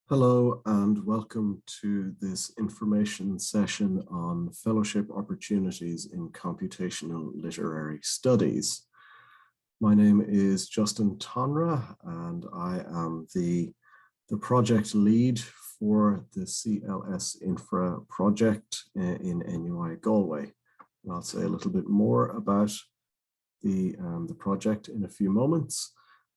Hello and welcome to this information session on fellowship opportunities in computational literary studies. My name is Justin Tonra and I am the project lead for the CLS INFRA project in NUI Galway. And I'll say a little bit more about the project in a few moments.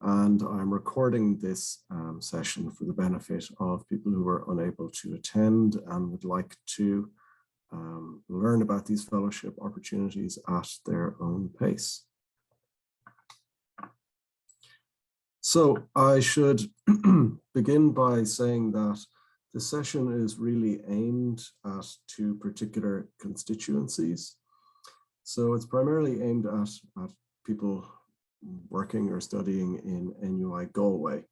And I'm recording this session for the benefit of people who are unable to attend and would like to learn about these fellowship opportunities at their own pace. So I should begin by saying that the session is really aimed at two particular constituencies. So it's primarily aimed at people working or studying in NUI Galway.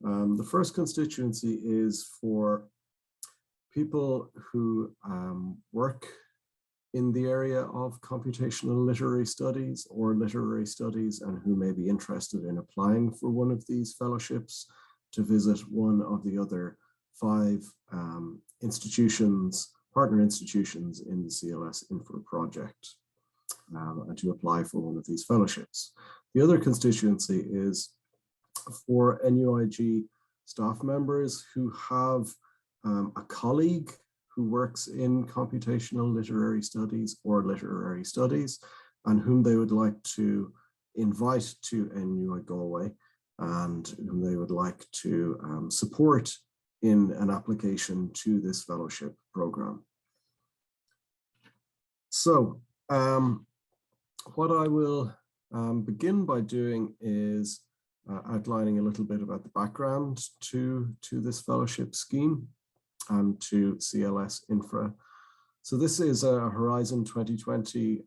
The first constituency is for people who work in the area of computational literary studies or literary studies and who may be interested in applying for one of these fellowships to visit one of the other 5 institutions, partner institutions in the CLS INFRA project, and to apply for one of these fellowships. The other constituency is for NUIG staff members who have a colleague who works in computational literary studies or literary studies and whom they would like to invite to NUI Galway and whom they would like to support in an application to this fellowship program. So what I will begin by doing is outlining a little bit about the background to this fellowship scheme and to CLS INFRA. So this is a Horizon 2020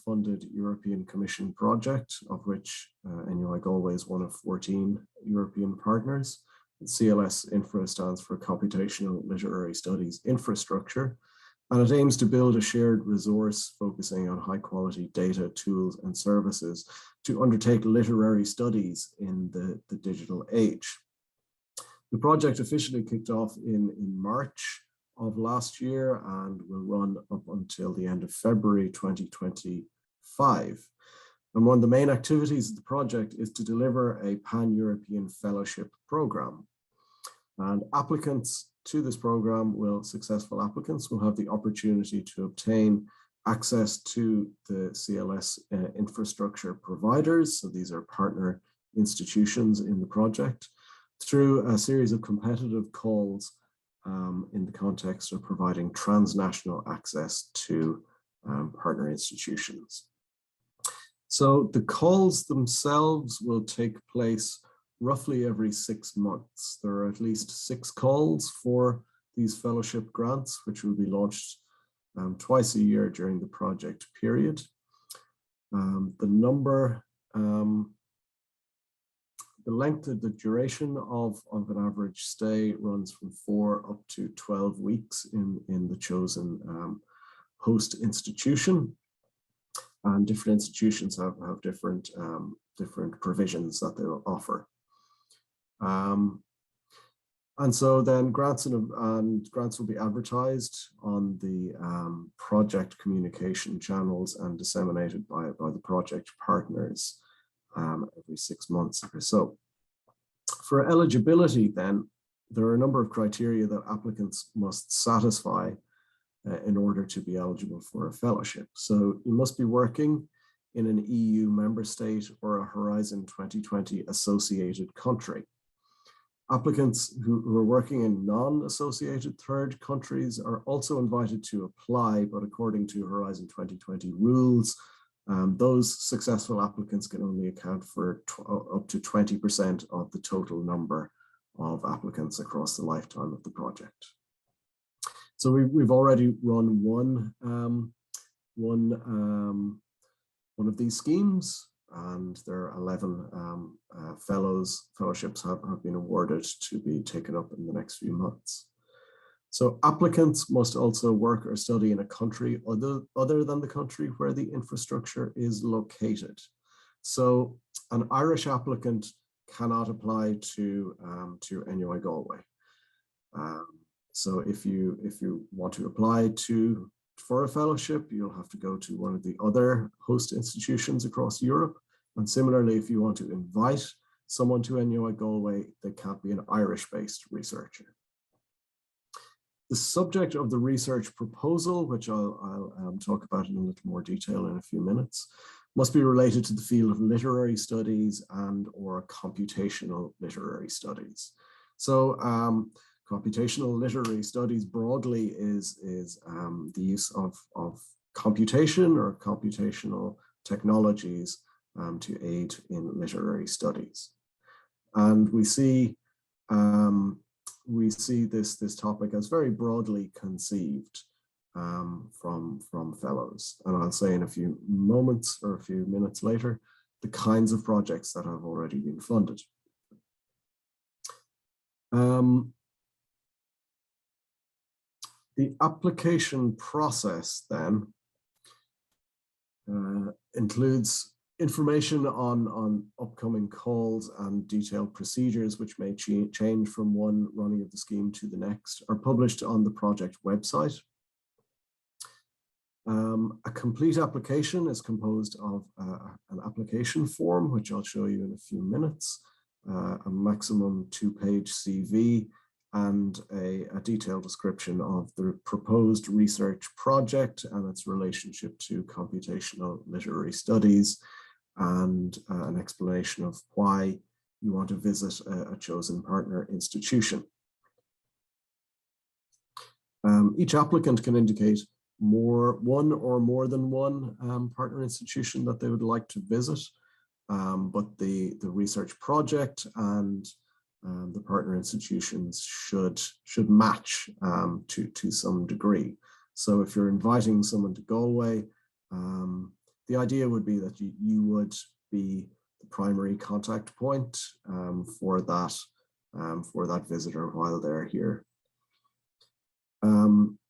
funded European Commission project, of which NUI Galway is one of 14 European partners. CLS INFRA stands for Computational Literary Studies Infrastructure, and it aims to build a shared resource focusing on high quality data, tools, and services to undertake literary studies in the digital age. The project officially kicked off in March of last year and will run up until the end of February 2025. And one of the main activities of the project is to deliver a pan-European fellowship program. And applicants to this program successful applicants will have the opportunity to obtain access to the CLS infrastructure providers. So these are partner institutions in the project through a series of competitive calls in the context of providing transnational access to partner institutions. So the calls themselves will take place roughly every 6 months. There are at least 6 calls for these fellowship grants, which will be launched twice a year during the project period. The length of the duration of an average stay runs from 4 up to 12 weeks in the chosen host institution. And different institutions have different provisions that they'll offer. And so then grants will be advertised on the project communication channels and disseminated by the project partners every 6 months or so. For eligibility then, there are a number of criteria that applicants must satisfy in order to be eligible for a fellowship. So you must be working in an EU member state or a Horizon 2020 associated country. Applicants who are working in non-associated third countries are also invited to apply, but according to Horizon 2020 rules, those successful applicants can only account for up to 20% of the total number of applicants across the lifetime of the project. So we've already run one of these schemes, and there are 11 fellowships have been awarded to be taken up in the next few months. So applicants must also work or study in a country other than the country where the infrastructure is located. So an Irish applicant cannot apply to NUI Galway. So if you want to apply for a fellowship, you'll have to go to one of the other host institutions across Europe. And similarly, if you want to invite someone to NUI Galway, they can't be an Irish-based researcher. The subject of the research proposal, which I'll talk about in a little more detail in a few minutes, must be related to the field of literary studies and or computational literary studies. So computational literary studies broadly is the use of computation or computational technologies to aid in literary studies. And we see this topic as very broadly conceived from fellows. And I'll say in a few moments or a few minutes later, the kinds of projects that have already been funded. The application process then includes information on upcoming calls and detailed procedures which may change from one running of the scheme to the next are published on the project website. A complete application is composed of an application form, which I'll show you in a few minutes, a maximum 2-page CV, and a detailed description of the proposed research project and its relationship to computational literary studies, and an explanation of why you want to visit a chosen partner institution. Each applicant can indicate one or more than one partner institution that they would like to visit, but the research project and the partner institutions should match to some degree. So if you're inviting someone to Galway, the idea would be that you would be the primary contact point for that visitor while they're here.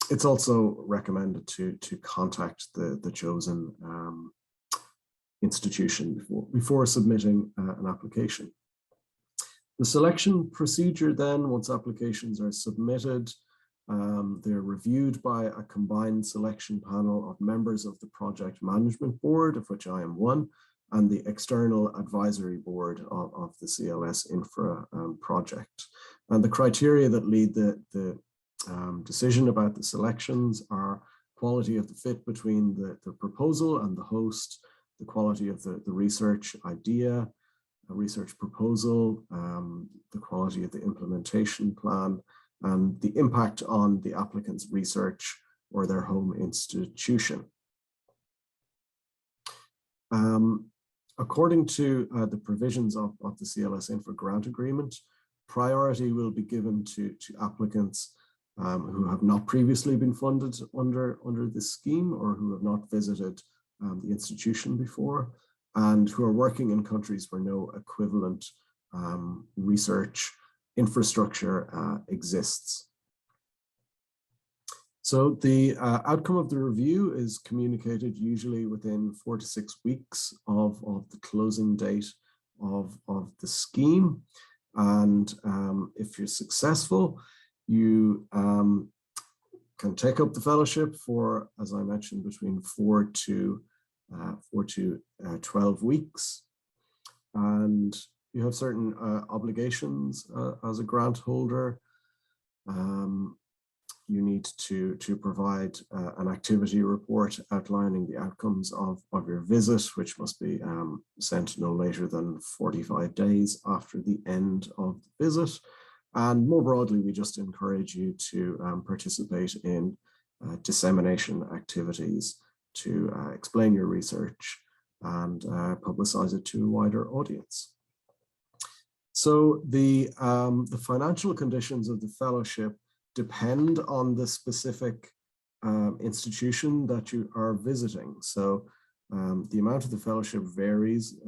It's also recommended to contact the chosen institution before submitting an application. The selection procedure then, once applications are submitted, they're reviewed by a combined selection panel of members of the project management board, of which I am one, and the external advisory board of the CLS INFRA project. And the criteria that lead the decision about the selections are quality of the fit between the proposal and the host, the quality of the research idea, a research proposal, the quality of the implementation plan, and the impact on the applicant's research or their home institution. According to the provisions of the CLS INFRA grant agreement, priority will be given to applicants who have not previously been funded under this scheme or who have not visited the institution before, and who are working in countries where no equivalent research infrastructure exists. So the outcome of the review is communicated usually within 4 to 6 weeks of the closing date of the scheme. And if you're successful, you can take up the fellowship for, as I mentioned, between 4 to 12 weeks. And you have certain obligations as a grant holder. You need to provide an activity report outlining the outcomes of your visit, which must be sent no later than 45 days after the end of the visit. And more broadly, we just encourage you to participate in dissemination activities to explain your research and publicize it to a wider audience. So the financial conditions of the fellowship depend on the specific institution that you are visiting. So the amount of the fellowship varies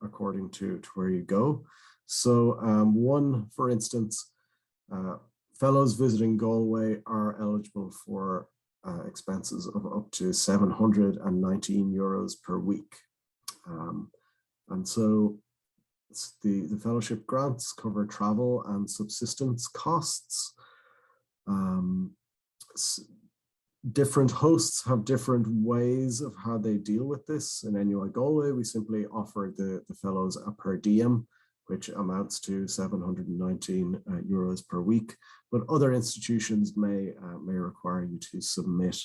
according to where you go. So for instance, fellows visiting Galway are eligible for expenses of up to 719 euros per week. And so the fellowship grants cover travel and subsistence costs. Different hosts have different ways of how they deal with this. In NUI Galway, we simply offer the fellows a per diem, which amounts to €719 per week. But other institutions may require you to submit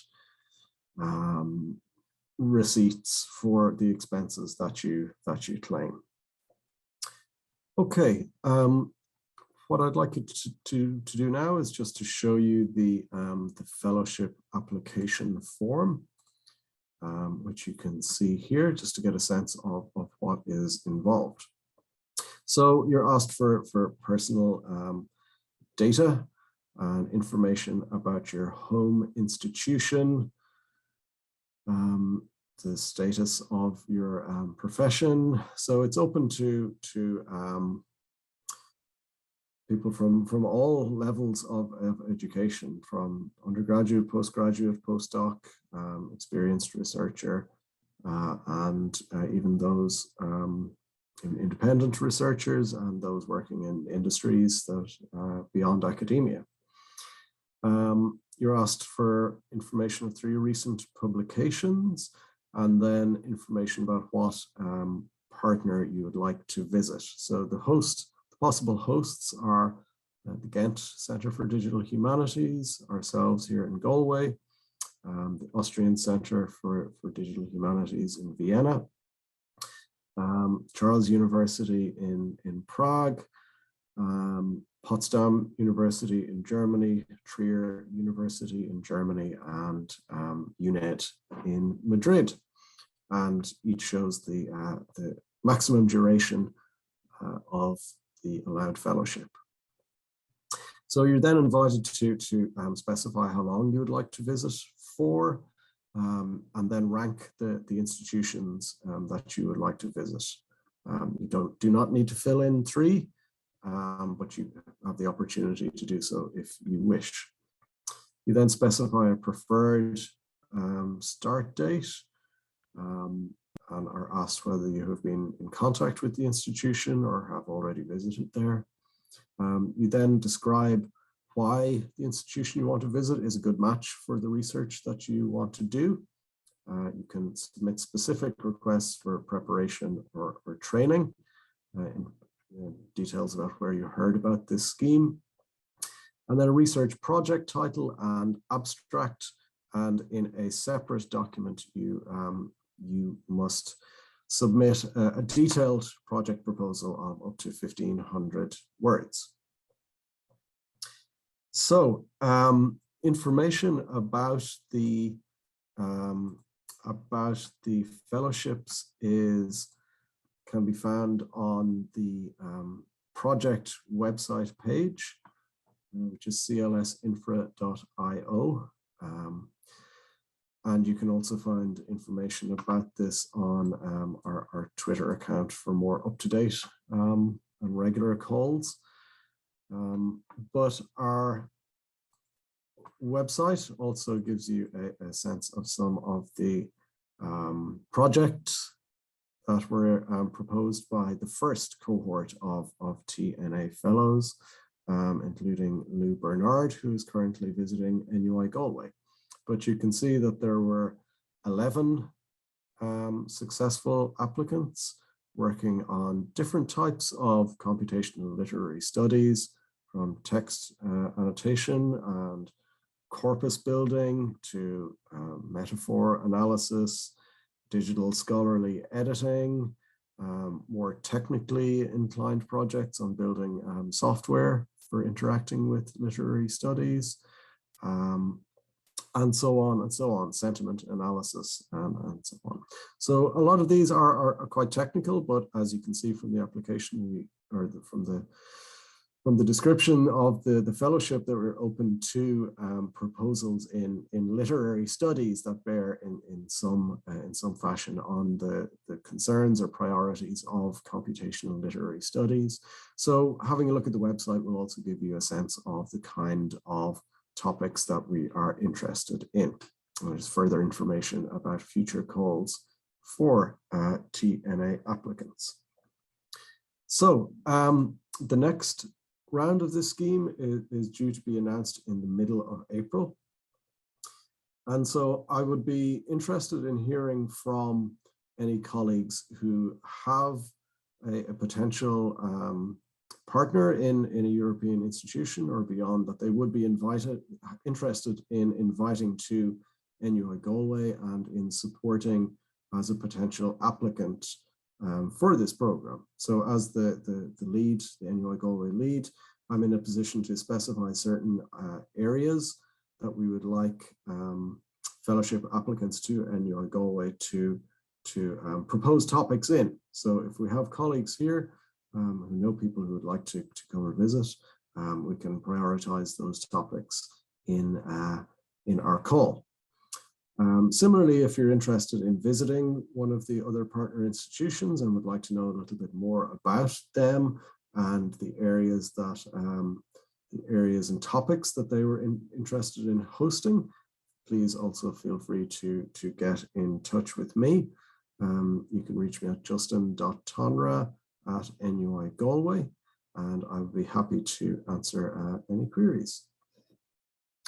receipts for the expenses that you claim. Okay. What I'd like you to do now is just to show you the fellowship application form, which you can see here, just to get a sense of what is involved. So you're asked for personal data and information about your home institution, the status of your profession. So it's open to people from all levels of education, from undergraduate, postgraduate, postdoc, experienced researcher, and even those independent researchers and those working in industries that beyond academia. You're asked for information of 3 recent publications, and then information about what partner you would like to visit. So the possible hosts are the Ghent Centre for Digital Humanities, ourselves here in Galway, the Austrian Centre for Digital Humanities in Vienna, Charles University in Prague, Potsdam University in Germany, Trier University in Germany, and UNED in Madrid. And each shows the maximum duration of the allowed fellowship. So you're then invited to specify how long you would like to visit for, and then rank the institutions that you would like to visit. You do not need to fill in 3, but you have the opportunity to do so if you wish. You then specify a preferred start date, and are asked whether you have been in contact with the institution or have already visited there. You then describe why the institution you want to visit is a good match for the research that you want to do. You can submit specific requests for preparation or training, details about where you heard about this scheme, and then a research project title and abstract. And in a separate document, you must submit a detailed project proposal of up to 1,500 words. So information about the fellowships can be found on the project website page, which is clsinfra.io. And you can also find information about this on our Twitter account for more up-to-date and regular calls. But our website also gives you a sense of some of the projects that were proposed by the first cohort of TNA Fellows, including Lou Bernard, who is currently visiting NUI Galway. But you can see that there were 11 successful applicants working on different types of computational literary studies, from text annotation and corpus building to metaphor analysis, digital scholarly editing, more technically inclined projects on building software for interacting with literary studies, and so on, sentiment analysis, and so on. So a lot of these are quite technical, but as you can see from the application, from the description of the fellowship, that we're open to proposals in literary studies that bear in some fashion on the concerns or priorities of computational literary studies. So having a look at the website will also give you a sense of the kind of topics that we are interested in. There's further information about future calls for TNA applicants. So the next round of this scheme is due to be announced in the middle of April. And so I would be interested in hearing from any colleagues who have a potential partner in a European institution or beyond that they would be interested in inviting to NUI Galway and in supporting as a potential applicant for this program. So as the lead, the NUI Galway lead, I'm in a position to specify certain areas that we would like fellowship applicants to NUI Galway to propose topics in. So if we have colleagues here who know people who would like to come and visit, we can prioritize those topics in our call. Similarly, if you're interested in visiting one of the other partner institutions and would like to know a little bit more about them and the areas and topics that they were interested in hosting, please also feel free to get in touch with me. You can reach me at justin.tonra@NUI Galway, and I would be happy to answer any queries.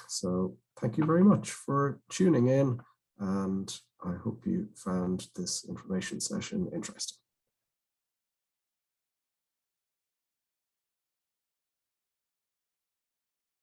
So thank you very much for tuning in, and I hope you found this information session interesting.